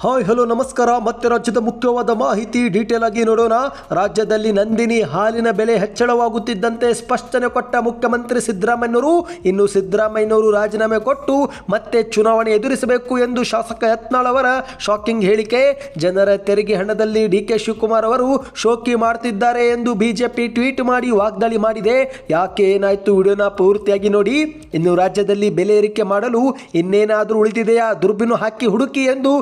Hi hello ನಮಸ್ಕಾರ. ಮತ್ತೆ ರಾಜ್ಯದ ಮುಖ್ಯವಾದ ಮಾಹಿತಿ ಡೀಟೇಲ್ ಆಗಿ ನೋಡೋಣ. ರಾಜ್ಯದಲ್ಲಿ ನಂದಿನಿ ಹಾಲಿನ ಬೆಲೆ ಹೆಚ್ಚಳವಾಗುತ್ತಿದ್ದಂತೆ ಸ್ಪಷ್ಟನೆ ಕೊಟ್ಟ ಮುಖ್ಯಮಂತ್ರಿ ಸಿದ್ದರಾಮಯ್ಯನವರು ಇನ್ನು ಸಿದ್ದರಾಮಯ್ಯನವರು ರಾಜೀನಾಮೆ ಕೊಟ್ಟು ಮತ್ತೆ ಚುನಾವಣೆ ಎದುರಿಸಬೇಕು ಎಂದು ಶಾಸಕ ಯತ್ನಾಳ್ ಅವರ ಶಾಕಿಂಗ್ ಹೇಳಿಕೆ. ಜನರ ತೆರಿಗೆ ಹಣದಲ್ಲಿ ಡಿಕೆ ಶಿವಕುಮಾರ್ ಅವರು ಶೋಕಿ ಮಾಡ್ತಿದ್ದಾರೆ ಎಂದು ಬಿಜೆಪಿ ಟ್ವೀಟ್ ಮಾಡಿ ವಾಗ್ದಾಳಿ ಮಾಡಿದೆ. ಯಾಕೆ ಏನಾಯ್ತು ವಿಡಿಯೋನ ಪೂರ್ತಿಯಾಗಿ ನೋಡಿ. ಇನ್ನು ರಾಜ್ಯದಲ್ಲಿ ಬೆಲೆ ಏರಿಕೆ ಮಾಡಲು ಇನ್ನೇನಾದರೂ ಉಳಿದಿದೆಯಾ ದುರ್ಬಿನು ಹಾಕಿ ಹುಡುಕಿ ಎಂದು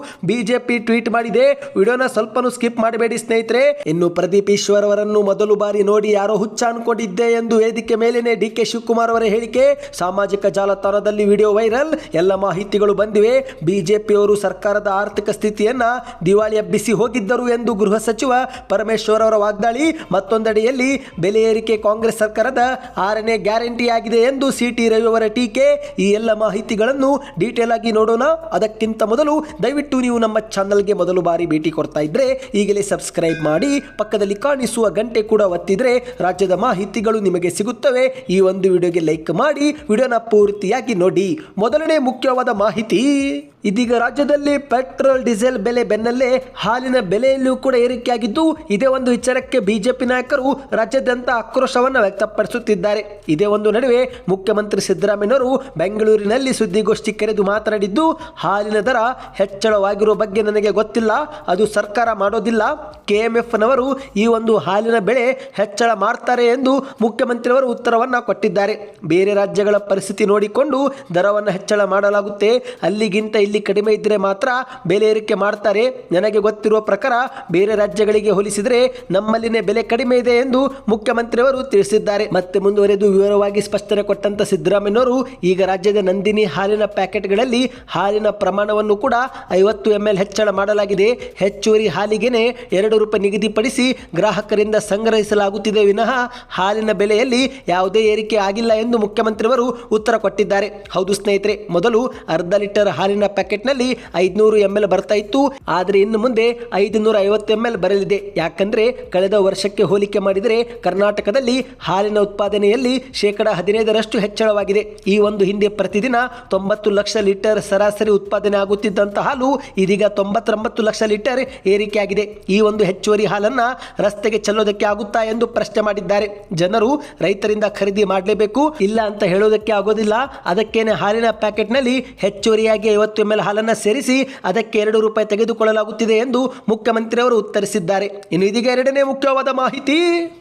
ಬಿಜೆಪಿ ಟ್ವೀಟ್ ಮಾಡಿದೆ. ವಿಡಿಯೋನ ಸ್ವಲ್ಪನೂ ಸ್ಕಿಪ್ ಮಾಡಬೇಡಿ ಸ್ನೇಹಿತರೆ. ಇನ್ನು ಪ್ರದೀಪ್ ಈಶ್ವರ್ ಅವರನ್ನು ಮೊದಲು ಬಾರಿ ನೋಡಿ ಯಾರೋ ಹುಚ್ಚ ಅನ್ಕೊಂಡಿದ್ದೆ ಎಂದು ವೇದಿಕೆ ಮೇಲೇನೆ ಡಿಕೆ ಶಿವಕುಮಾರ್ ಅವರ ಹೇಳಿಕೆ ಸಾಮಾಜಿಕ ಜಾಲತಾಣದಲ್ಲಿ ವಿಡಿಯೋ ವೈರಲ್. ಎಲ್ಲ ಮಾಹಿತಿಗಳು ಬಂದಿವೆ. ಬಿಜೆಪಿಯವರು ಸರ್ಕಾರದ ಆರ್ಥಿಕ ಸ್ಥಿತಿಯನ್ನ ದಿವಾಳಿ ಎಬ್ಬಿಸಿ ಹೋಗಿದ್ದರು ಎಂದು ಗೃಹ ಸಚಿವ ಪರಮೇಶ್ವರ್ ಅವರ ವಾಗ್ದಾಳಿ. ಮತ್ತೊಂದೆಡೆಯಲ್ಲಿ ಬೆಲೆ ಏರಿಕೆ ಕಾಂಗ್ರೆಸ್ ಸರ್ಕಾರದ 6ನೇ ಗ್ಯಾರಂಟಿ ಆಗಿದೆ ಎಂದು ಸಿಟಿ ರವಿ ಅವರ ಟೀಕೆ. ಈ ಎಲ್ಲ ಮಾಹಿತಿಗಳನ್ನು ಡೀಟೇಲ್ ಆಗಿ ನೋಡೋಣ. ಅದಕ್ಕಿಂತ ಮೊದಲು ದಯವಿಟ್ಟು ನೀವು ನಮ್ಮ ಚಾನಲ್ಗೆ ಮೊದಲು ಬಾರಿ ಭೇಟಿ ಕೊಡ್ತಾ ಇದ್ರೆ ಈಗಲೇ ಸಬ್ಸ್ಕ್ರೈಬ್ ಮಾಡಿ, ಪಕ್ಕದಲ್ಲಿ ಕಾಣಿಸುವ ಗಂಟೆ ಕೂಡ ಒತ್ತಿದ್ರೆ ರಾಜ್ಯದ ಮಾಹಿತಿಗಳು ನಿಮಗೆ ಸಿಗುತ್ತವೆ. ಈ ಒಂದು ವಿಡಿಯೋಗೆ ಲೈಕ್ ಮಾಡಿ ವಿಡಿಯೋನ ಪೂರ್ತಿಯಾಗಿ ನೋಡಿ. ಮೊದಲನೇ ಮುಖ್ಯವಾದ ಮಾಹಿತಿ, ಇದೀಗ ರಾಜ್ಯದಲ್ಲಿ ಪೆಟ್ರೋಲ್ ಡೀಸೆಲ್ ಬೆಲೆ ಬೆನ್ನಲ್ಲೇ ಹಾಲಿನ ಬೆಲೆಯಲ್ಲೂ ಕೂಡ ಏರಿಕೆಯಾಗಿದ್ದು, ಇದೇ ಒಂದು ವಿಚಾರಕ್ಕೆ ಬಿಜೆಪಿ ನಾಯಕರು ರಾಜ್ಯಾದ್ಯಂತ ಆಕ್ರೋಶವನ್ನು ವ್ಯಕ್ತಪಡಿಸುತ್ತಿದ್ದಾರೆ. ಇದೇ ಒಂದು ನಡುವೆ ಮುಖ್ಯಮಂತ್ರಿ ಸಿದ್ದರಾಮಯ್ಯನವರು ಬೆಂಗಳೂರಿನಲ್ಲಿ ಸುದ್ದಿಗೋಷ್ಠಿ ಕರೆದು ಮಾತನಾಡಿದ್ದು, ಹಾಲಿನ ದರ ಹೆಚ್ಚಳವಾಗಿರುವ ಬಗ್ಗೆ ನನಗೆ ಗೊತ್ತಿಲ್ಲ, ಅದು ಸರ್ಕಾರ ಮಾಡೋದಿಲ್ಲ. ಕೆಎಂಎಫ್ನವರು ಈ ಒಂದು ಹಾಲಿನ ಬೆಲೆ ಹೆಚ್ಚಳ ಮಾಡ್ತಾರೆ ಎಂದು ಮುಖ್ಯಮಂತ್ರಿಯವರು ಉತ್ತರವನ್ನು ಕೊಟ್ಟಿದ್ದಾರೆ. ಬೇರೆ ರಾಜ್ಯಗಳ ಪರಿಸ್ಥಿತಿ ನೋಡಿಕೊಂಡು ದರವನ್ನು ಹೆಚ್ಚಳ ಮಾಡಲಾಗುತ್ತೆ, ಅಲ್ಲಿಗಿಂತ ಇಲ್ಲಿ ಕಡಿಮೆ ಇದ್ದರೆ ಮಾತ್ರ ಬೆಲೆ ಏರಿಕೆ ಮಾಡ್ತಾರೆ. ನನಗೆ ಗೊತ್ತಿರುವ ಪ್ರಕಾರ ಬೇರೆ ರಾಜ್ಯಗಳಿಗೆ ಹೋಲಿಸಿದರೆ ನಮ್ಮಲ್ಲಿನೇ ಬೆಲೆ ಕಡಿಮೆ ಇದೆ ಎಂದು ಮುಖ್ಯಮಂತ್ರಿಯವರು ತಿಳಿಸಿದ್ದಾರೆ. ಮತ್ತೆ ಮುಂದುವರೆದು ವಿವರವಾಗಿ ಸ್ಪಷ್ಟನೆ ಕೊಟ್ಟಂತ ಸಿದ್ದರಾಮಯ್ಯನವರು ಈಗ ರಾಜ್ಯದ ನಂದಿನಿ ಹಾಲಿನ ಪ್ಯಾಕೆಟ್ಗಳಲ್ಲಿ ಹಾಲಿನ ಪ್ರಮಾಣವನ್ನು ಕೂಡ 50 ml ಹೆಚ್ಚಳ ಮಾಡಲಾಗಿದೆ. ಹೆಚ್ಚುವರಿ ಹಾಲಿಗೆನೆ ₹2 ನಿಗದಿಪಡಿಸಿ ಗ್ರಾಹಕರಿಂದ ಸಂಗ್ರಹಿಸಲಾಗುತ್ತಿದೆ ವಿನಃ ಹಾಲಿನ ಬೆಲೆಯಲ್ಲಿ ಯಾವುದೇ ಏರಿಕೆ ಆಗಿಲ್ಲ ಎಂದು ಮುಖ್ಯಮಂತ್ರಿಯವರು ಉತ್ತರ ಕೊಟ್ಟಿದ್ದಾರೆ. ಹೌದು ಸ್ನೇಹಿತರೆ, ಮೊದಲು ಅರ್ಧ ಲೀಟರ್ ಹಾಲಿನ ಪ್ಯಾಕೆಟ್ನಲ್ಲಿ 500 ml ಬರ್ತಾ ಇತ್ತು. ಆದರೆ ಇನ್ನು ಮುಂದೆ 550 ml ಬರಲಿದೆ. ಯಾಕಂದ್ರೆ ಕಳೆದ ವರ್ಷಕ್ಕೆ ಹೋಲಿಕೆ ಮಾಡಿದರೆ ಕರ್ನಾಟಕದಲ್ಲಿ ಹಾಲಿನ ಉತ್ಪಾದನೆಯಲ್ಲಿ %15 ಹೆಚ್ಚಳವಾಗಿದೆ. ಈ ಒಂದು ಹಿಂದೆ ಪ್ರತಿದಿನ 90 ಲಕ್ಷ ಲೀಟರ್ ಸರಾಸರಿ ಉತ್ಪಾದನೆ ಆಗುತ್ತಿದ್ದಂತಹ ಹಾಲು ಇದೀಗ 99 ಲಕ್ಷ ಲೀಟರ್ ಏರಿಕೆಯಾಗಿದೆ. ಈ ಒಂದು ಹೆಚ್ಚುವರಿ ಹಾಲನ್ನ ರಸ್ತೆಗೆ ಚೆಲ್ಲೋದಕ್ಕೆ ಆಗುತ್ತಾ ಎಂದು ಪ್ರಶ್ನೆ ಮಾಡಿದ್ದಾರೆ. ಜನರು ರೈತರಿಂದ ಖರೀದಿ ಮಾಡಲೇಬೇಕು, ಇಲ್ಲ ಅಂತ ಹೇಳೋದಕ್ಕೆ ಆಗೋದಿಲ್ಲ. ಅದಕ್ಕೇನೆ ಹಾಲಿನ ಪ್ಯಾಕೆಟ್ನಲ್ಲಿ ಹೆಚ್ಚುವರಿಯಾಗಿ 50 ml ಹಾಲನ್ನ ಸೇರಿಸಿ ಅದಕ್ಕೆ ₹2 ತೆಗೆದುಕೊಳ್ಳಲಾಗುತ್ತಿದೆ ಎಂದು ಮುಖ್ಯಮಂತ್ರಿ ಅವರು ಉತ್ತರಿಸಿದ್ದಾರೆ. ಇನ್ನು ಇದೀಗ ಎರಡನೇ ಮುಖ್ಯವಾದ ಮಾಹಿತಿ,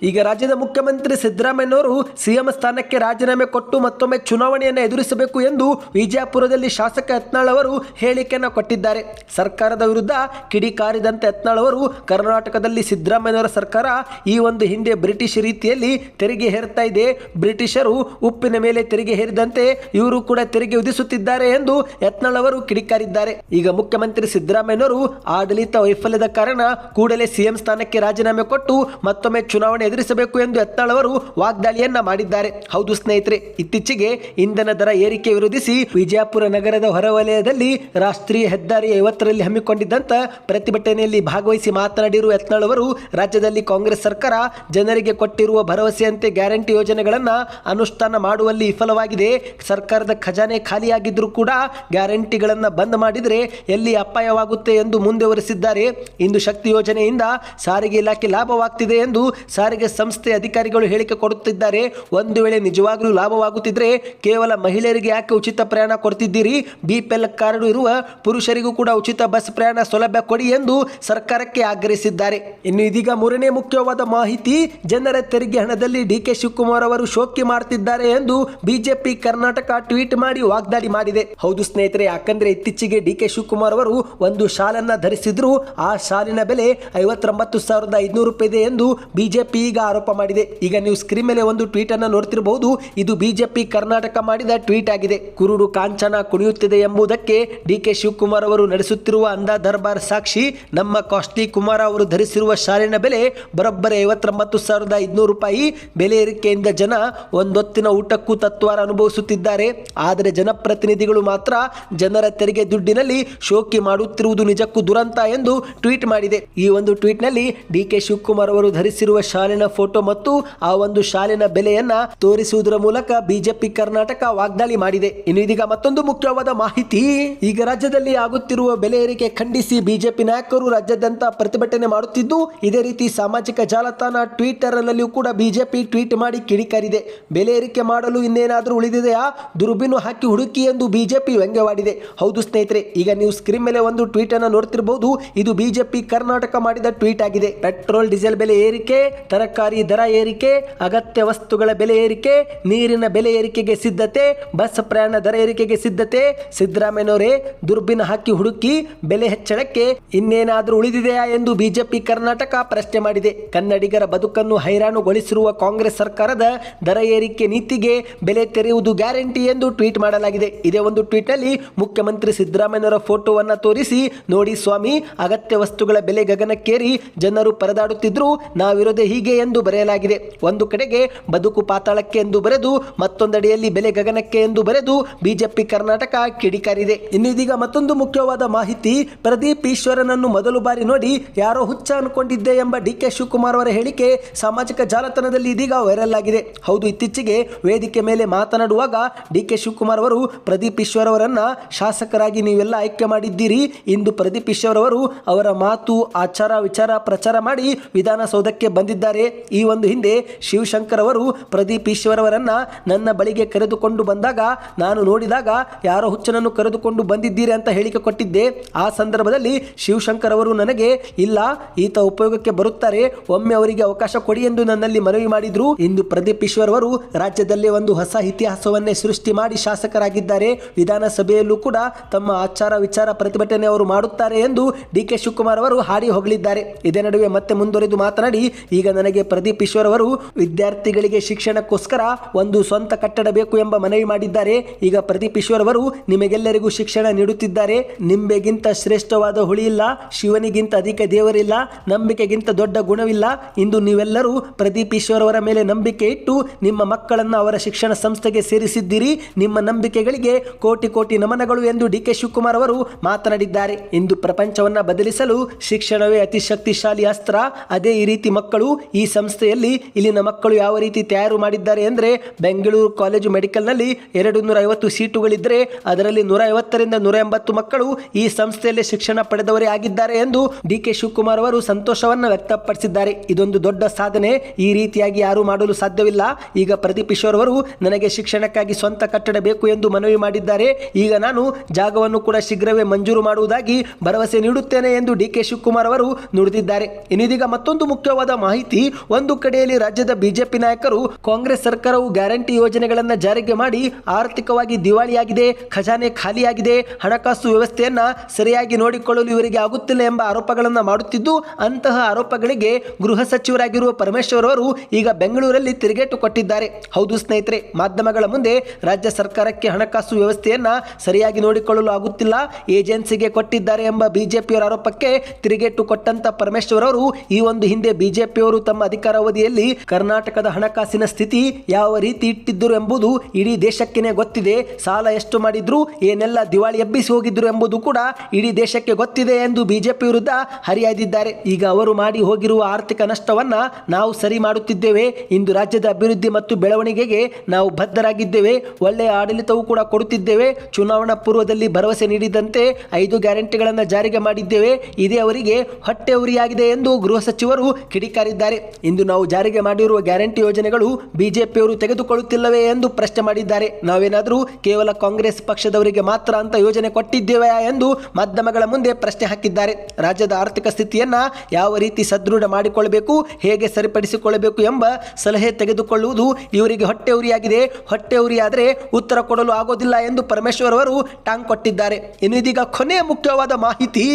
ಈಗ ರಾಜ್ಯದ ಮುಖ್ಯಮಂತ್ರಿ ಸಿದ್ದರಾಮಯ್ಯನವರು ಸಿಎಂ ಸ್ಥಾನಕ್ಕೆ ರಾಜೀನಾಮೆ ಕೊಟ್ಟು ಮತ್ತೊಮ್ಮೆ ಚುನಾವಣೆಯನ್ನು ಎದುರಿಸಬೇಕು ಎಂದು ವಿಜಯಪುರದಲ್ಲಿ ಶಾಸಕ ಯತ್ನಾಳ್ ಅವರು ಹೇಳಿಕೆಯನ್ನು ಕೊಟ್ಟಿದ್ದಾರೆ. ಸರ್ಕಾರದ ವಿರುದ್ಧ ಕಿಡಿಕಾರಿದಂತೆ ಯತ್ನಾಳ್ ಅವರು ಕರ್ನಾಟಕದಲ್ಲಿ ಸಿದ್ದರಾಮಯ್ಯನವರ ಸರ್ಕಾರ ಈ ಒಂದು ಹಿಂದೆ ಬ್ರಿಟಿಷ್ ರೀತಿಯಲ್ಲಿ ತೆರಿಗೆ ಹೇರ್ತಾ ಇದೆ, ಬ್ರಿಟಿಷರು ಉಪ್ಪಿನ ಮೇಲೆ ತೆರಿಗೆ ಹೇರಿದಂತೆ ಇವರು ಕೂಡ ತೆರಿಗೆ ವಿಧಿಸುತ್ತಿದ್ದಾರೆ ಎಂದು ಯತ್ನಾಳ್ ಅವರು ಕಿಡಿಕಾರಿದ್ದಾರೆ. ಈಗ ಮುಖ್ಯಮಂತ್ರಿ ಸಿದ್ದರಾಮಯ್ಯನವರು ಆಡಳಿತ ವೈಫಲ್ಯದ ಕಾರಣ ಕೂಡಲೇ ಸಿಎಂ ಸ್ಥಾನಕ್ಕೆ ರಾಜೀನಾಮೆ ಕೊಟ್ಟು ಮತ್ತೊಮ್ಮೆ ಚುನಾವಣೆ ಎದುರಿಸಬೇಕು ಎಂದು ಯತ್ನಾಳ್ ಅವರು ವಾಗ್ದಾಳಿಯನ್ನ ಮಾಡಿದ್ದಾರೆ. ಹೌದು ಸ್ನೇಹಿತರೆ, ಇತ್ತೀಚೆಗೆ ಇಂಧನ ದರ ಏರಿಕೆ ವಿರೋಧಿಸಿ ವಿಜಯಪುರ ನಗರದ ಹೊರವಲಯದಲ್ಲಿ ರಾಷ್ಟ್ರೀಯ ಹೆದ್ದಾರಿ 50ರಲ್ಲಿ ಹಮ್ಮಿಕೊಂಡಿದ್ದಂತ ಪ್ರತಿಭಟನೆಯಲ್ಲಿ ಭಾಗವಹಿಸಿ ಮಾತನಾಡಿರುವ ಯತ್ನಾಳ್ ಅವರು ರಾಜ್ಯದಲ್ಲಿ ಕಾಂಗ್ರೆಸ್ ಸರ್ಕಾರ ಜನರಿಗೆ ಕೊಟ್ಟಿರುವ ಭರವಸೆಯಂತೆ ಗ್ಯಾರಂಟಿ ಯೋಜನೆಗಳನ್ನ ಅನುಷ್ಠಾನ ಮಾಡುವಲ್ಲಿ ವಿಫಲವಾಗಿದೆ. ಸರ್ಕಾರದ ಖಜಾನೆ ಖಾಲಿಯಾಗಿದ್ರೂ ಕೂಡ ಗ್ಯಾರಂಟಿಗಳನ್ನು ಬಂದ್ ಮಾಡಿದರೆ ಎಲ್ಲಿ ಅಪಾಯವಾಗುತ್ತೆ ಎಂದು ಮುಂದುವರೆಸಿದ್ದಾರೆ. ಇಂದು ಶಕ್ತಿ ಯೋಜನೆಯಿಂದ ಸಾರಿಗೆ ಇಲಾಖೆ ಲಾಭವಾಗ್ತಿದೆ ಎಂದು ಸಾರಿಗೆ ಸಂಸ್ಥೆ ಅಧಿಕಾರಿಗಳು ಹೇಳಿಕೆ ಕೊಡುತ್ತಿದ್ದಾರೆ. ಒಂದು ವೇಳೆ ನಿಜವಾಗ್ಲೂ ಲಾಭವಾಗುತ್ತಿದ್ರೆ ಕೇವಲ ಮಹಿಳೆಯರಿಗೆ ಯಾಕೆ ಉಚಿತ ಪ್ರಯಾಣ ಕೊಡ್ತಿದ್ದೀರಿ? ಬಿಪಿಎಲ್ ಕಾರ್ಡ್ ಇರುವ ಪುರುಷರಿಗೂ ಕೂಡ ಉಚಿತ ಬಸ್ ಪ್ರಯಾಣ ಸೌಲಭ್ಯ ಕೊಡಿ ಎಂದು ಸರ್ಕಾರಕ್ಕೆ ಆಗ್ರಹಿಸಿದ್ದಾರೆ. ಇನ್ನು ಇದೀಗ ಮೂರನೇ ಮುಖ್ಯವಾದ ಮಾಹಿತಿ, ಜನರ ತೆರಿಗೆ ಹಣದಲ್ಲಿ ಡಿಕೆ ಶಿವಕುಮಾರ್ ಅವರು ಶೋಕಿ ಮಾಡ್ತಿದ್ದಾರೆ ಎಂದು ಬಿಜೆಪಿ ಕರ್ನಾಟಕ ಟ್ವೀಟ್ ಮಾಡಿ ವಾಗ್ದಾಳಿ ಮಾಡಿದೆ. ಹೌದು ಸ್ನೇಹಿತರೆ, ಯಾಕಂದ್ರೆ ಇತ್ತೀಚೆಗೆ ಡಿಕೆ ಶಿವಕುಮಾರ್ ಅವರು ಒಂದು ಶಾಲನ್ನ ಧರಿಸಿದ್ರು, ಆ ಶಾಲಿನ ಬೆಲೆ ₹59,500 ಇದೆ ಎಂದು ಬಿಜೆಪಿ ಈಗ ಆರೋಪ ಮಾಡಿದೆ. ಈಗ ನೀವು ಸ್ಕ್ರೀನ್ ಮೇಲೆ ಒಂದು ಟ್ವೀಟ್ ಅನ್ನು ನೋಡ್ತಿರಬಹುದು. ಇದು ಬಿಜೆಪಿ ಕರ್ನಾಟಕ ಮಾಡಿದ ಟ್ವೀಟ್ ಆಗಿದೆ. ಕುರುಡು ಕಾಂಚನ ಕುಣಿಯುತ್ತಿದೆ ಎಂಬುದಕ್ಕೆ ಡಿಕೆ ಶಿವಕುಮಾರ್ ಅವರು ನಡೆಸುತ್ತಿರುವ ಅಂಧ ದರ್ಬಾರ್ ಸಾಕ್ಷಿ. ನಮ್ಮ ಕಾಸ್ಟ್ಲಿ ಕುಮಾರ್ ಅವರು ಧರಿಸಿರುವ ಶಾಲಿನ ಬೆಲೆ ಬರೋಬ್ಬರಿ ₹59,500. ಬೆಲೆ ಏರಿಕೆಯಿಂದ ಜನ ಒಂದೊತ್ತಿನ ಊಟಕ್ಕೂ ತತ್ವಾರ ಅನುಭವಿಸುತ್ತಿದ್ದಾರೆ. ಆದರೆ ಜನಪ್ರತಿನಿಧಿಗಳು ಮಾತ್ರ ಜನರ ತೆರಿಗೆ ದುಡ್ಡಿನಲ್ಲಿ ಶೋಕಿ ಮಾಡುತ್ತಿರುವುದು ನಿಜಕ್ಕೂ ದುರಂತ ಎಂದು ಟ್ವೀಟ್ ಮಾಡಿದೆ. ಈ ಒಂದು ಟ್ವೀಟ್ನಲ್ಲಿ ಡಿಕೆ ಶಿವಕುಮಾರ್ ಅವರು ಧರಿಸಿರುವ ಶಾಲಿನ ಫೋಟೋ ಮತ್ತು ಆ ಒಂದು ಶಾಲಿನ ಬೆಲೆಯನ್ನ ತೋರಿಸುವುದರ ಮೂಲಕ ಬಿಜೆಪಿ ಕರ್ನಾಟಕ ವಾಗ್ದಾಳಿ ಮಾಡಿದೆ. ಇನ್ನು ಇದೀಗ ಮತ್ತೊಂದು ಮುಖ್ಯವಾದ ಮಾಹಿತಿ. ಈಗ ರಾಜ್ಯದಲ್ಲಿ ಆಗುತ್ತಿರುವ ಬೆಲೆ ಏರಿಕೆ ಖಂಡಿಸಿ ಬಿಜೆಪಿ ನಾಯಕರು ರಾಜ್ಯಾದ್ಯಂತ ಪ್ರತಿಭಟನೆ ಮಾಡುತ್ತಿದ್ದು, ಇದೇ ರೀತಿ ಸಾಮಾಜಿಕ ಜಾಲತಾಣ ಟ್ವಿಟರ್ ನಲ್ಲಿಯೂ ಕೂಡ ಬಿಜೆಪಿ ಟ್ವೀಟ್ ಮಾಡಿ ಕಿಡಿಕಾರಿದೆ. ಬೆಲೆ ಏರಿಕೆ ಮಾಡಲು ಇನ್ನೇನಾದರೂ ಉಳಿದಿದೆಯಾ, ದುರ್ಬಿನು ಹಾಕಿ ಹುಡುಕಿ ಎಂದು ಬಿಜೆಪಿ ವ್ಯಂಗ್ಯವಾಡಿದೆ. ಹೌದು ಸ್ನೇಹಿತರೆ, ಈಗ ನೀವು ಸ್ಕ್ರೀನ್ ಮೇಲೆ ಒಂದು ಟ್ವೀಟ್ ಅನ್ನು ನೋಡ್ತಿರಬಹುದು. ಇದು ಬಿಜೆಪಿ ಕರ್ನಾಟಕ ಮಾಡಿದ ಟ್ವೀಟ್ ಆಗಿದೆ. ಪೆಟ್ರೋಲ್ ಡೀಸೆಲ್ ಬೆಲೆ ಏರಿಕೆ, ತರಕಾರಿ ದರ ಏರಿಕೆ, ಅಗತ್ಯ ವಸ್ತುಗಳ ಬೆಲೆ ಏರಿಕೆ, ನೀರಿನ ಬೆಲೆ ಏರಿಕೆಗೆ ಸಿದ್ಧತೆ, ಬಸ್ ಪ್ರಯಾಣ ದರ ಏರಿಕೆಗೆ ಸಿದ್ಧತೆ. ಸಿದ್ದರಾಮಯ್ಯನವರೇ, ದುರ್ಬಿನ ಹಾಕಿ ಹುಡುಕಿ ಬೆಲೆ ಹೆಚ್ಚಳಕ್ಕೆ ಇನ್ನೇನಾದರೂ ಉಳಿದಿದೆಯಾ ಎಂದು ಬಿಜೆಪಿ ಕರ್ನಾಟಕ ಪ್ರಶ್ನೆ ಮಾಡಿದೆ. ಕನ್ನಡಿಗರ ಬದುಕನ್ನು ಹೈರಾಣುಗೊಳಿಸಿರುವ ಕಾಂಗ್ರೆಸ್ ಸರ್ಕಾರದ ದರ ಏರಿಕೆ ನೀತಿಗೆ ಬೆಲೆ ತೆರೆಯುವುದು ಗ್ಯಾರಂಟಿ ಎಂದು ಟ್ವೀಟ್ ಮಾಡಲಾಗಿದೆ. ಇದೇ ಒಂದು ಟ್ವೀಟ್ನಲ್ಲಿ ಮುಖ್ಯಮಂತ್ರಿ ಸಿದ್ದರಾಮಯ್ಯನವರ ಫೋಟೋವನ್ನು ತೋರಿಸಿ, ನೋಡಿ ಸ್ವಾಮಿ, ಅಗತ್ಯ ವಸ್ತುಗಳ ಬೆಲೆ ಗಗನಕ್ಕೇರಿ ಜನರು ಪರದಾಡುತ್ತಿದ್ರು, ನಾವಿರೋದೇ ಹೀಗೆ ಎಂದು ಬರೆಯಲಾಗಿದೆ. ಒಂದು ಕಡೆಗೆ ಬದುಕು ಪಾತಾಳಕ್ಕೆ ಎಂದು ಬರೆದು, ಮತ್ತೊಂದೆಡೆಯಲ್ಲಿ ಬೆಲೆ ಗಗನಕ್ಕೆ ಎಂದು ಬರೆದು ಬಿಜೆಪಿ ಕರ್ನಾಟಕ ಕಿಡಿಕಾರಿದೆ. ಇನ್ನು ಇದೀಗ ಮತ್ತೊಂದು ಮುಖ್ಯವಾದ ಮಾಹಿತಿ. ಪ್ರದೀಪ್ ಈಶ್ವರನನ್ನು ಮೊದಲು ಬಾರಿ ನೋಡಿ ಯಾರೋ ಹುಚ್ಚ ಅನ್ಕೊಂಡಿದ್ದೆ ಎಂಬ ಡಿಕೆ ಶಿವಕುಮಾರ್ ಅವರ ಹೇಳಿಕೆ ಸಾಮಾಜಿಕ ಜಾಲತಾಣದಲ್ಲಿ ಇದೀಗ ವೈರಲ್ ಆಗಿದೆ. ಹೌದು, ಇತ್ತೀಚೆಗೆ ವೇದಿಕೆ ಮೇಲೆ ಮಾತನಾಡುವಾಗ ಡಿಕೆ ಶಿವಕುಮಾರ್ ಅವರು ಪ್ರದೀಪ್ ಈಶ್ವರ್ ಅವರನ್ನ ಶಾಸಕರಾಗಿ ನೀವೆಲ್ಲ ಆಯ್ಕೆ ಮಾಡಿದ್ದೀರಿ. ಇಂದು ಪ್ರದೀಪ್ ಈಶ್ವರ್ ಅವರು ಅವರ ಮಾತು, ಆಚಾರ, ವಿಚಾರ ಪ್ರಚಾರ ಮಾಡಿ ವಿಧಾನಸೌಧಕ್ಕೆ ಬಂದಿದ್ದಾರೆ. ಈ ಒಂದು ಹಿಂದೆ ಶಿವಶಂಕರ್ ಅವರು ಪ್ರದೀಪ್ ಈಶ್ವರ್ ಅವರನ್ನ ನನ್ನ ಬಳಿಗೆ ಕರೆದುಕೊಂಡು ಬಂದಾಗ ನಾನು ನೋಡಿದಾಗ ಯಾರೋ ಹುಚ್ಚನನ್ನು ಕರೆದುಕೊಂಡು ಬಂದಿದ್ದೀರಿ ಅಂತ ಹೇಳಿಕೆ ಕೊಟ್ಟಿದ್ದೆ. ಆ ಸಂದರ್ಭದಲ್ಲಿ ಶಿವಶಂಕರ್ ಅವರು ನನಗೆ, ಇಲ್ಲ, ಈತ ಉಪಯೋಗಕ್ಕೆ ಬರುತ್ತಾರೆ, ಒಮ್ಮೆ ಅವರಿಗೆ ಅವಕಾಶ ಕೊಡಿ ಎಂದು ನನ್ನಲ್ಲಿ ಮನವಿ ಮಾಡಿದ್ರು. ಇಂದು ಪ್ರದೀಪ್ ಈಶ್ವರ್ ಅವರು ರಾಜ್ಯದಲ್ಲಿ ಒಂದು ಹೊಸ ಇತಿಹಾಸವನ್ನೇ ಸೃಷ್ಟಿ ಮಾಡಿ ಶಾಸಕರಾಗಿದ್ದಾರೆ. ವಿಧಾನಸಭೆಯಲ್ಲೂ ಕೂಡ ತಮ್ಮ ಆಚಾರ ವಿಚಾರ ಪ್ರತಿಭಟನೆ ಅವರು ಮಾಡುತ್ತಾರೆ ಎಂದು ಡಿಕೆ ಶಿವಕುಮಾರ್ ಅವರು ಹಾಡಿ ಹೊಗಳಿದ್ದಾರೆ. ಇದೇ ನಡುವೆ ಮತ್ತೆ ಮುಂದುವರೆದು ಮಾತನಾಡಿ, ಈಗ ನನಗೆ ಪ್ರದೀಪ್ ಈಶ್ವರ್ ಅವರು ವಿದ್ಯಾರ್ಥಿಗಳಿಗೆ ಶಿಕ್ಷಣಕ್ಕೋಸ್ಕರ ಒಂದು ಸ್ವಂತ ಕಟ್ಟಡ ಬೇಕು ಎಂಬ ಮನವಿ ಮಾಡಿದ್ದಾರೆ. ಈಗ ಪ್ರದೀಪ್ ಈಶ್ವರ್ ಅವರು ನಿಮಗೆಲ್ಲರಿಗೂ ಶಿಕ್ಷಣ ನೀಡುತ್ತಿದ್ದಾರೆ. ನಿಂಬೆಗಿಂತ ಶ್ರೇಷ್ಠವಾದ ಹುಳಿ ಇಲ್ಲ, ಶಿವನಿಗಿಂತ ಅಧಿಕ ದೇವರಿಲ್ಲ, ನಂಬಿಕೆಗಿಂತ ದೊಡ್ಡ ಗುಣವಿಲ್ಲ. ಇಂದು ನೀವೆಲ್ಲರೂ ಪ್ರದೀಪ್ ಈಶ್ವರ್ ಅವರ ಮೇಲೆ ನಂಬಿಕೆ ಇಟ್ಟು ನಿಮ್ಮ ಮಕ್ಕಳನ್ನು ಅವರ ಶಿಕ್ಷಣ ಸಂಸ್ಥೆಗೆ ಸೇರಿಸಿದ್ದೀರಿ. ನಿಮ್ಮ ನಂಬಿಕೆಗಳಿಗೆ ಕೋಟಿ ಕೋಟಿ ನಮನಗಳು ಎಂದು ಡಿಕೆ ಶಿವಕುಮಾರ್ ಅವರು ಮಾತನಾಡಿದ್ದಾರೆ. ಇಂದು ಪ್ರಪಂಚವನ್ನ ಬದಲಿಸಲು ಶಿಕ್ಷಣವೇ ಅತಿ ಶಕ್ತಿಶಾಲಿ ಅಸ್ತ್ರ. ಅದೇ ಈ ರೀತಿ ಮಕ್ಕಳು ಈ ಸಂಸ್ಥೆಯಲ್ಲಿ ಇಲ್ಲಿನ ಮಕ್ಕಳು ಯಾವ ರೀತಿ ತಯಾರು ಮಾಡಿದ್ದಾರೆ ಅಂದರೆ, ಬೆಂಗಳೂರು ಕಾಲೇಜು ಮೆಡಿಕಲ್ನಲ್ಲಿ 250 ಸೀಟುಗಳಿದ್ದರೆ ಅದರಲ್ಲಿ 150ರಿಂದ 180 ಮಕ್ಕಳು ಈ ಸಂಸ್ಥೆಯಲ್ಲಿ ಶಿಕ್ಷಣ ಪಡೆದವರೇ ಆಗಿದ್ದಾರೆ ಎಂದು ಡಿಕೆ ಶಿವಕುಮಾರ್ ಅವರು ಸಂತೋಷವನ್ನು ವ್ಯಕ್ತಪಡಿಸಿದ್ದಾರೆ. ಇದೊಂದು ದೊಡ್ಡ ಸಾಧನೆ. ಈ ರೀತಿಯಾಗಿ ಯಾರು ಮಾಡಲು ಸಾಧ್ಯವಿಲ್ಲ. ಈಗ ಪ್ರದೀಪ್ ಈಶ್ವರ್ ಅವರು ನನಗೆ ಶಿಕ್ಷಣಕ್ಕಾಗಿ ಸ್ವಂತ ಕಟ್ಟಡ ಬೇಕು ಎಂದು ಮನವಿ ಮಾಡಿದ್ದಾರೆ. ಈಗ ನಾನು ಜಾಗವನ್ನು ಕೂಡ ಶೀಘ್ರವೇ ಮಂಜೂರು ಮಾಡುವುದಾಗಿ ಭರವಸೆ ನೀಡುತ್ತೇನೆ ಎಂದು ಡಿಕೆ ಶಿವಕುಮಾರ್ ಅವರು ನುಡಿದಿದ್ದಾರೆ. ಇನ್ನೀಗ ಮತ್ತೊಂದು ಮುಖ್ಯವಾದ ಮಾಹಿತಿ. ಒಂದು ಕಡೆಯಲ್ಲಿ ರಾಜ್ಯದ ಬಿಜೆಪಿ ನಾಯಕರು ಕಾಂಗ್ರೆಸ್ ಸರ್ಕಾರವು ಗ್ಯಾರಂಟಿ ಯೋಜನೆಗಳನ್ನು ಜಾರಿಗೆ ಮಾಡಿ ಆರ್ಥಿಕವಾಗಿ ದಿವಾಳಿಯಾಗಿದೆ, ಖಜಾನೆ ಖಾಲಿಯಾಗಿದೆ, ಹಣಕಾಸು ವ್ಯವಸ್ಥೆಯನ್ನ ಸರಿಯಾಗಿ ನೋಡಿಕೊಳ್ಳಲು ಇವರಿಗೆ ಆಗುತ್ತಿಲ್ಲ ಎಂಬ ಆರೋಪಗಳನ್ನು ಮಾಡುತ್ತಿದ್ದು, ಅಂತಹ ಆರೋಪಗಳಿಗೆ ಗೃಹ ಸಚಿವರಾಗಿರುವ ಪರಮೇಶ್ವರ್ ಅವರು ಈಗ ಬೆಂಗಳೂರಲ್ಲಿ ತಿರುಗೇಟು ಕೊಟ್ಟಿದ್ದಾರೆ. ಹೌದು ಸ್ನೇಹಿತರೆ, ಮಾಧ್ಯಮಗಳ ಮುಂದೆ ರಾಜ್ಯ ಸರ್ಕಾರಕ್ಕೆ ಹಣಕಾಸು ವ್ಯವಸ್ಥೆಯನ್ನ ಸರಿಯಾಗಿ ನೋಡಿಕೊಳ್ಳಲು ಆಗುತ್ತಿಲ್ಲ, ಏಜೆನ್ಸಿಗೆ ಕೊಟ್ಟಿದ್ದಾರೆ ಎಂಬ ಬಿಜೆಪಿಯವರ ಆರೋಪಕ್ಕೆ ತಿರುಗೇಟು ಕೊಟ್ಟಂತ ಪರಮೇಶ್ವರ್ ಅವರು ಈ ಒಂದು ಹಿಂದೆ ಬಿಜೆಪಿಯವರು ತಮ್ಮ ಅಧಿಕಾರಾವಧಿಯಲ್ಲಿ ಕರ್ನಾಟಕದ ಹಣಕಾಸಿನ ಸ್ಥಿತಿ ಯಾವ ರೀತಿ ಇಟ್ಟಿದ್ದರು ಎಂಬುದು ಇಡೀ ದೇಶಕ್ಕೆ ಗೊತ್ತಿದೆ. ಸಾಲ ಎಷ್ಟು ಮಾಡಿದ್ರು, ಏನೆಲ್ಲ ದಿವಾಳಿ ಎಬ್ಬಿಸಿ ಹೋಗಿದ್ರು ಎಂಬುದು ಕೂಡ ಇಡೀ ದೇಶಕ್ಕೆ ಗೊತ್ತಿದೆ ಎಂದು ಬಿಜೆಪಿ ವಿರುದ್ಧ ಹರಿಹಾಯ್ದಿದ್ದಾರೆ. ಈಗ ಅವರು ಮಾಡಿ ಹೋಗಿರುವ ಆರ್ಥಿಕ ನಷ್ಟವನ್ನ ನಾವು ಸರಿ ಮಾಡುತ್ತಿದ್ದೇವೆ. ಇಂದು ರಾಜ್ಯದ ಅಭಿವೃದ್ಧಿ ಮತ್ತು ಬೆಳವಣಿಗೆಗೆ ನಾವು ಬದ್ಧರಾಗಿದ್ದೇವೆ. ಒಳ್ಳೆಯ ಆಡಳಿತವೂ ಕೂಡ ಕೊಡುತ್ತಿದ್ದೇವೆ. ಚುನಾವಣಾ ಪೂರ್ವದಲ್ಲಿ ಭರವಸೆ ನೀಡಿದಂತೆ 5 ಗ್ಯಾರಂಟಿಗಳನ್ನು ಜಾರಿಗೆ ಮಾಡಿದ್ದೇವೆ. ಇದೇ ಅವರಿಗೆ ಹೊಟ್ಟೆ ಉರಿಯಾಗಿದೆ ಎಂದು ಗೃಹ ಸಚಿವರು ಕಿಡಿಕಾರಿದ್ದಾರೆ. ಇಂದು ನಾವು ಜಾರಿಗೆ ಮಾಡಿರುವ ಗ್ಯಾರಂಟಿ ಯೋಜನೆಗಳು ಬಿಜೆಪಿಯವರು ತೆಗೆದುಕೊಳ್ಳುತ್ತಿಲ್ಲವೇ ಎಂದು ಪ್ರಶ್ನೆ ಮಾಡಿದ್ದಾರೆ. ನಾವೇನಾದರೂ ಕೇವಲ ಕಾಂಗ್ರೆಸ್ ಪಕ್ಷದವರಿಗೆ ಮಾತ್ರ ಅಂತ ಯೋಜನೆ ಕೊಟ್ಟಿದ್ದೇವೆ ಎಂದು ಮಾಧ್ಯಮಗಳ ಮುಂದೆ ಪ್ರಶ್ನೆ ಹಾಕಿದ್ದಾರೆ. ರಾಜ್ಯದ ಆರ್ಥಿಕ ಸ್ಥಿತಿಯನ್ನ ಯಾವ ರೀತಿ ಸದೃಢ ಮಾಡಿಕೊಳ್ಳಬೇಕು, ಹೇಗೆ ಸರಿಪಡಿಸಿಕೊಳ್ಳಬೇಕು ಎಂಬ ಸಲಹೆ ತೆಗೆದುಕೊಳ್ಳುವುದು ಇವರಿಗೆ ಹೊಟ್ಟೆ ಉರಿಯಾಗಿದೆ. ಹೊಟ್ಟೆ ಉರಿಯಾದರೆ ಉತ್ತರ ಕೊಡಲು ಆಗೋದಿಲ್ಲ ಎಂದು ಪರಮೇಶ್ವರ್ ಅವರು ಟಾಂಗ್ ಕೊಟ್ಟಿದ್ದಾರೆ. ಇನ್ನು ಇದೀಗ ಕೊನೆಯ ಮುಖ್ಯವಾದ ಮಾಹಿತಿ.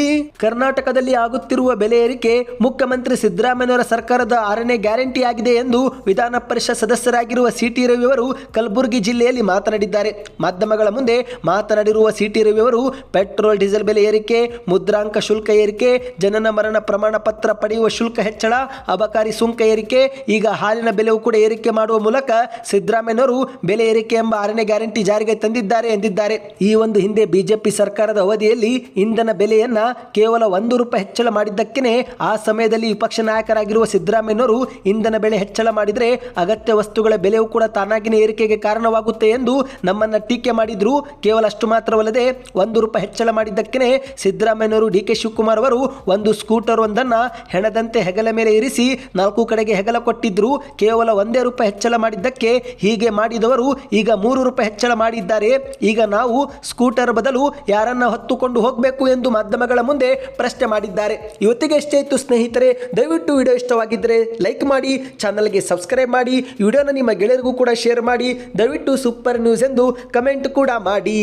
ಕರ್ನಾಟಕದಲ್ಲಿ ಆಗುತ್ತಿರುವ ಬೆಲೆ ಏರಿಕೆ ಮುಖ್ಯಮಂತ್ರಿ ಸಿದ್ದರಾಮಯ್ಯನವರ ಸರ್ಕಾರದ 6ನೇ ಗ್ಯಾರಂಟಿ ಆಗಿದೆ ಎಂದು ವಿಧಾನ ಪರಿಷತ್ ಸದಸ್ಯರಾಗಿರುವ ಸಿಟಿ ರವಿ ಅವರು ಕಲಬುರಗಿ ಜಿಲ್ಲೆಯಲ್ಲಿ ಮಾತನಾಡಿದ್ದಾರೆ. ಮಾಧ್ಯಮಗಳ ಮುಂದೆ ಮಾತನಾಡಿರುವ ಸಿಟಿ ರವಿ ಅವರು ಪೆಟ್ರೋಲ್ ಡೀಸೆಲ್ ಬೆಲೆ ಏರಿಕೆ, ಮುದ್ರಾಂಕ ಶುಲ್ಕ ಏರಿಕೆ, ಜನನ ಮರಣ ಪ್ರಮಾಣ ಪತ್ರ ಪಡೆಯುವ ಶುಲ್ಕ ಹೆಚ್ಚಳ, ಅಬಕಾರಿ ಸುಂಕ ಏರಿಕೆ, ಈಗ ಹಾಲಿನ ಬೆಲೆಯೂ ಕೂಡ ಏರಿಕೆ ಮಾಡುವ ಮೂಲಕ ಸಿದ್ದರಾಮಯ್ಯನವರು ಬೆಲೆ ಏರಿಕೆ ಎಂಬ 6ನೇ ಗ್ಯಾರಂಟಿ ಜಾರಿಗೆ ತಂದಿದ್ದಾರೆ ಎಂದಿದ್ದಾರೆ. ಈ ಒಂದು ಹಿಂದೆ ಹಿಂದೆ ಬಿಜೆಪಿ ಸರ್ಕಾರದ ಅವಧಿಯಲ್ಲಿ ಇಂಧನ ಬೆಲೆಯನ್ನ ಕೇವಲ ₹1 ಹೆಚ್ಚಳ ಮಾಡಿದ್ದಕ್ಕೇ ಆ ಸಮಯದಲ್ಲಿ ವಿಪಕ್ಷ ನಾಯಕರಾಗಿರುವ ಸಿದ್ದರಾಮಯ್ಯನವರು ಇಂಧನ ಬೆಲೆ ಹೆಚ್ಚಳ ಮಾಡಿದರೆ ಅಗತ್ಯ ವಸ್ತುಗಳ ಬೆಲೆಯೂ ಕೂಡ ತಾನಾಗಿನ ಏರಿಕೆಗೆ ಕಾರಣವಾಗುತ್ತೆ ಎಂದು ನಮ್ಮನ್ನ ಟೀಕೆ ಮಾಡಿದ್ರು. ಕೇವಲ ಅಷ್ಟು ಮಾತ್ರವಲ್ಲದೆ ₹1 ಹೆಚ್ಚಳ ಮಾಡಿದ್ದಕ್ಕೇ ಸಿದ್ದರಾಮಯ್ಯನವರು ಡಿ.ಕೆ. ಶಿವಕುಮಾರ್ ಅವರು ಒಂದು ಸ್ಕೂಟರ್ ಒಂದನ್ನ ಹೆಣದಂತೆ ಹೆಗಲ ಮೇಲೆ ಇರಿಸಿ 4 ಕಡೆಗೆ ಹೆಗಲ ಕೊಟ್ಟಿದ್ರು. ಕೇವಲ ₹1 ಹೆಚ್ಚಳ ಮಾಡಿದ್ದಕ್ಕೆ ಹೀಗೆ ಮಾಡಿದವರು ಈಗ ₹3 ಹೆಚ್ಚಳ ಮಾಡಿದ್ದಾರೆ. ಈಗ ನಾವು ಸ್ಕೂಟರ್ ಬದಲು ಯಾರನ್ನ ಹೊತ್ತುಕೊಂಡು ಹೋಗಬೇಕು ಎಂದು ಮಾಧ್ಯಮಗಳ ಮುಂದೆ ಪ್ರಶ್ನೆ ಮಾಡಿದ್ದಾರೆ. ಇವತ್ತಿಗೆ ಎಷ್ಟೇ ಇತ್ತು ಸ್ನೇಹಿತರೆ, ದಯವಿಟ್ಟು ವಿಡಿಯೋ ಇಷ್ಟವಾಗಿದ್ದರೆ ಲೈಕ್ ಮಾಡಿ, ಚಾನಲ್ಗೆ ಸಬ್ಸ್ಕ್ರೈಬ್ ಮಾಡಿ, ವಿಡಿಯೋನ ನಿಮ್ಮ ಗೆಳೆಯರಿಗೂ ಕೂಡ ಶೇರ್ ಮಾಡಿ, ದಯವಿಟ್ಟು ಸೂಪರ್ ನ್ಯೂಸ್ ಎಂದು ಕಮೆಂಟ್ ಕೂಡ ಮಾಡಿ.